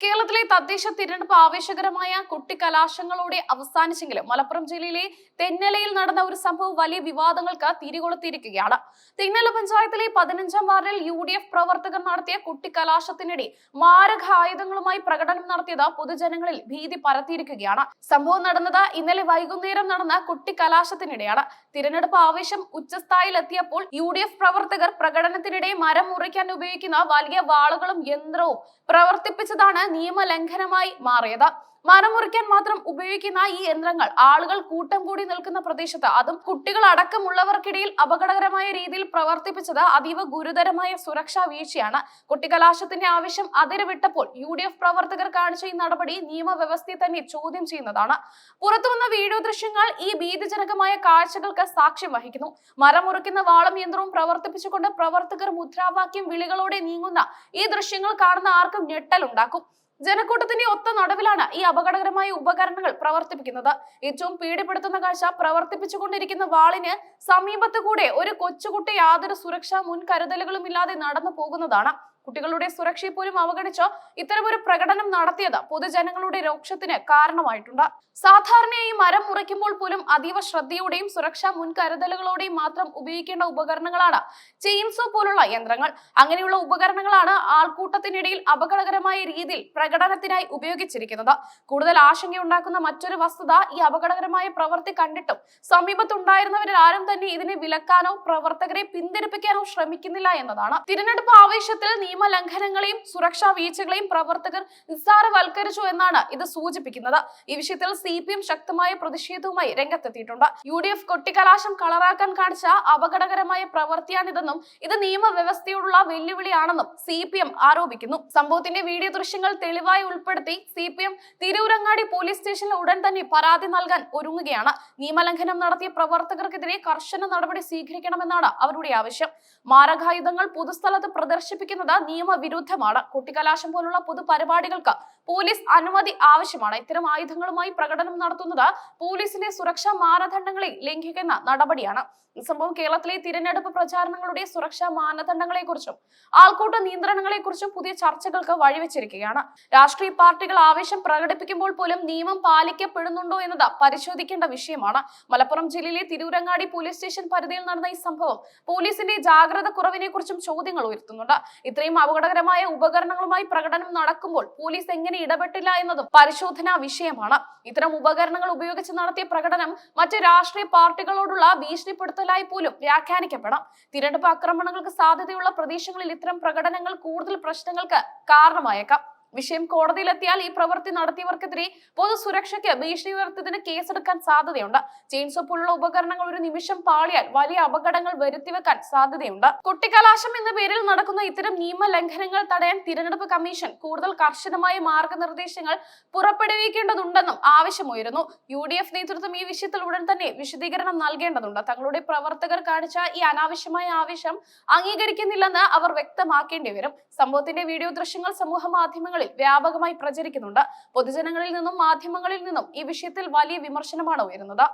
കേരളത്തിലെ തദ്ദേശ തിരഞ്ഞെടുപ്പ് ആവേശകരമായ കുട്ടിക്കലാശങ്ങളോടെ അവസാനിച്ചെങ്കിലും മലപ്പുറം ജില്ലയിലെ തെന്നലയിൽ നടന്ന ഒരു സംഭവം വലിയ വിവാദങ്ങൾക്ക് തിരികൊളുത്തിയിരിക്കുകയാണ്. തെന്നല പഞ്ചായത്തിലെ 15-ാം വാർഡിൽ UDF പ്രവർത്തകർ നടത്തിയ കുട്ടിക്കലാശത്തിനിടെ മാരകായുധങ്ങളുമായി പ്രകടനം നടത്തിയത് പൊതുജനങ്ങളിൽ ഭീതി പരത്തിയിരിക്കുകയാണ്. സംഭവം നടന്നത് ഇന്നലെ വൈകുന്നേരം നടന്ന കുട്ടിക്കലാശത്തിനിടെയാണ്. തിരഞ്ഞെടുപ്പ് ആവേശം ഉച്ചസ്ഥായിലെത്തിയപ്പോൾ UDF പ്രവർത്തകർ പ്രകടനത്തിനിടെ മരം മുറിക്കാൻ ഉപയോഗിക്കുന്ന വലിയ വാളുകളും യന്ത്രവും പ്രവർത്തിപ്പിച്ചതാണ് നിയമലംഘനമായി മാറിയത്. മരം മുറിക്കാൻ മാത്രം ഉപയോഗിക്കുന്ന ഈ യന്ത്രങ്ങൾ ആളുകൾ കൂട്ടം കൂടി നിൽക്കുന്ന പ്രദേശത്ത്, അതും കുട്ടികൾ അടക്കമുള്ളവർക്കിടയിൽ അപകടകരമായ രീതിയിൽ പ്രവർത്തിപ്പിച്ചത് അതീവ ഗുരുതരമായ സുരക്ഷാ വീഴ്ചയാണ്. കുട്ടിക്കലാശത്തിന്റെ ആവശ്യം അതിരുവിട്ടപ്പോൾ UDF പ്രവർത്തകർ കാണിച്ച ഈ നടപടി നിയമവ്യവസ്ഥയെ തന്നെ ചോദ്യം ചെയ്യുന്നതാണ്. പുറത്തുവന്ന വീഡിയോ ദൃശ്യങ്ങൾ ഈ ഭീതിജനകമായ കാഴ്ചകൾക്ക് സാക്ഷ്യം വഹിക്കുന്നു. മരം മുറിക്കുന്ന വാളും യന്ത്രവും പ്രവർത്തിപ്പിച്ചുകൊണ്ട് പ്രവർത്തകർ മുദ്രാവാക്യം വിളികളോടെ നീങ്ങുന്ന ഈ ദൃശ്യങ്ങൾ കാണുന്ന ആർക്കും ഞെട്ടലുണ്ടാക്കും. ജനക്കൂട്ടത്തിന്റെ ഒത്ത നടുവിലാണ് ഈ അപകടകരമായ ഉപകരണങ്ങൾ പ്രവർത്തിപ്പിക്കുന്നത്. ഏറ്റവും പേടിപ്പെടുത്തുന്ന കാഴ്ച, പ്രവർത്തിപ്പിച്ചുകൊണ്ടിരിക്കുന്ന വാളിന് സമീപത്ത് കൂടെ ഒരു കൊച്ചുകുട്ടി യാതൊരു സുരക്ഷാ മുൻകരുതലുകളും ഇല്ലാതെ നടന്നു പോകുന്നതാണ്. കുട്ടികളുടെ സുരക്ഷയെ പോലും അവഗണിച്ച് ഇത്തരമൊരു പ്രകടനം നടത്തിയത് പൊതുജനങ്ങളുടെ രോക്ഷത്തിന് കാരണമായിട്ടുണ്ട്. സാധാരണയായി മരം മുറിക്കുമ്പോൾ പോലും അതീവ ശ്രദ്ധയോടെയും സുരക്ഷാ മുൻകരുതലുകളോടെയും മാത്രം ഉപയോഗിക്കേണ്ട ഉപകരണങ്ങളാണ് ചെയിൻസോ പോലുള്ള യന്ത്രങ്ങൾ. അങ്ങനെയുള്ള ഉപകരണങ്ങളാണ് ആൾക്കൂട്ടത്തിനിടയിൽ അപകടകരമായ രീതിയിൽ പ്രകടനത്തിനായി ഉപയോഗിച്ചിരിക്കുന്നത്. കൂടുതൽ ആശങ്കയുണ്ടാക്കുന്ന മറ്റൊരു വസ്തുത, ഈ അപകടകരമായ പ്രവൃത്തി കണ്ടിട്ടും സമീപത്തുണ്ടായിരുന്നവരിൽ ആരും തന്നെ ഇതിനെ വിലക്കാനോ പ്രവർത്തകരെ പിന്തിരിപ്പിക്കാനോ ശ്രമിക്കുന്നില്ല എന്നതാണ്. തിരഞ്ഞെടുപ്പ് ആവേശത്തിൽ നിയമലംഘനങ്ങളെയും സുരക്ഷാ വീഴ്ചകളെയും പ്രവർത്തകർ നിസ്സാരവൽക്കരിച്ചു എന്നാണ് ഇത് സൂചിപ്പിക്കുന്നത്. ഈ വിഷയത്തിൽ CPM ശക്തമായ പ്രതിഷേധവുമായി രംഗത്തെത്തിയിട്ടുണ്ട്. UDF കൊട്ടിക്കലാശം കളറാക്കാൻ കാണിച്ച അപകടകരമായ പ്രവൃത്തിയാണിതെന്നും ഇത് നിയമവ്യവസ്ഥയോടുള്ള വെല്ലുവിളിയാണെന്നും CPM ആരോപിക്കുന്നു. സംഭവത്തിന്റെ വീഡിയോ ദൃശ്യങ്ങൾ തെളിവായി ഉൾപ്പെടുത്തി CPM തിരൂരങ്ങാടി പോലീസ് സ്റ്റേഷനിൽ ഉടൻ തന്നെ പരാതി നൽകാൻ ഒരുങ്ങുകയാണ്. നിയമലംഘനം നടത്തിയ പ്രവർത്തകർക്കെതിരെ കർശന നടപടി സ്വീകരിക്കണമെന്നാണ് അവരുടെ ആവശ്യം. മാരകായുധങ്ങൾ പൊതുസ്ഥലത്ത് പ്രദർശിപ്പിക്കുന്നത് നിയമവിരുദ്ധമാണ്. കുട്ടിക്കലാശം പോലുള്ള പൊതുപരിപാടികൾക്ക് പോലീസ് അനുമതി ആവശ്യമാണ്. ഇത്തരം ആയുധങ്ങളുമായി പ്രകടനം നടത്തുന്നത് പോലീസിന്റെ സുരക്ഷാ മാനദണ്ഡങ്ങളെ ലംഘിക്കുന്ന നടപടിയാണ്. ഈ സംഭവം കേരളത്തിലെ തിരഞ്ഞെടുപ്പ് പ്രചാരണങ്ങളുടെ സുരക്ഷാ മാനദണ്ഡങ്ങളെക്കുറിച്ചും ആൾക്കൂട്ട നിയന്ത്രണങ്ങളെക്കുറിച്ചും പുതിയ ചർച്ചകൾക്ക് വഴിവെച്ചിരിക്കുകയാണ്. രാഷ്ട്രീയ പാർട്ടികൾ ആവേശം പ്രകടിപ്പിക്കുമ്പോൾ പോലും നിയമം പാലിക്കപ്പെടുന്നുണ്ടോ എന്നത് പരിശോധിക്കേണ്ട വിഷയമാണ്. മലപ്പുറം ജില്ലയിലെ തിരൂരങ്ങാടി പോലീസ് സ്റ്റേഷൻ പരിധിയിൽ നടന്ന ഈ സംഭവം പോലീസിന്റെ ജാഗ്രത കുറവിനെ കുറിച്ചും ചോദ്യങ്ങൾ ഉയർത്തുന്നുണ്ട്. ഇത്രയും അപകടകരമായ ഉപകരണങ്ങളുമായി പ്രകടനം നടക്കുമ്പോൾ പോലീസ് എങ്ങനെ ഇടപെട്ടില്ല എന്നതും പരിശോധനാ വിഷയമാണ്. ഇത്തരം ഉപകരണങ്ങൾ ഉപയോഗിച്ച് നടത്തിയ പ്രകടനം മറ്റ് രാഷ്ട്രീയ പാർട്ടികളോടുള്ള ഭീഷണിപ്പെടുത്തലായി പോലും വ്യാഖ്യാനിക്കപ്പെടാം. തിരഞ്ഞെടുപ്പ് ആക്രമണങ്ങൾക്ക് സാധ്യതയുള്ള പ്രദേശങ്ങളിൽ ഇത്തരം പ്രകടനങ്ങൾ കൂടുതൽ പ്രശ്നങ്ങൾക്ക് കാരണമായേക്കാം. വിഷയം കോടതിയിലെത്തിയാൽ ഈ പ്രവൃത്തി നടത്തിയവർക്കെതിരെ പൊതുസുരക്ഷയ്ക്ക് ഭീഷണി ഉയർത്തിയതിന് കേസെടുക്കാൻ സാധ്യതയുണ്ട്. ചെയിൻസോ പോലുള്ള ഉപകരണങ്ങൾ ഒരു നിമിഷം പാളിയാൽ വലിയ അപകടങ്ങൾ വരുത്തിവെക്കാൻ സാധ്യതയുണ്ട്. കുട്ടിക്കലാശം എന്ന പേരിൽ നടക്കുന്ന ഇത്തരം നിയമലംഘനങ്ങൾ തടയാൻ തിരഞ്ഞെടുപ്പ് കമ്മീഷൻ കൂടുതൽ കർശനമായ മാർഗനിർദ്ദേശങ്ങൾ പുറപ്പെടുവിക്കേണ്ടതുണ്ടെന്നും ആവശ്യമുയരുന്നു. UDF നേതൃത്വം ഈ വിഷയത്തിൽ ഉടൻ തന്നെ വിശദീകരണം നൽകേണ്ടതുണ്ട്. തങ്ങളുടെ പ്രവർത്തകർ കാണിച്ച ഈ അനാവശ്യമായ ആവേശം അംഗീകരിക്കുന്നില്ലെന്ന് അവർ വ്യക്തമാക്കേണ്ടി വരും. സംഭവത്തിന്റെ വീഡിയോ ദൃശ്യങ്ങൾ സമൂഹ മാധ്യമങ്ങളിൽ വ്യാപകമായി പ്രചരിക്കുന്നുണ്ട്. പൊതുജനങ്ങളിൽ നിന്നും മാധ്യമങ്ങളിൽ നിന്നും ഈ വിഷയത്തിൽ വലിയ വിമർശനമാണ് ഉയരുന്നത്.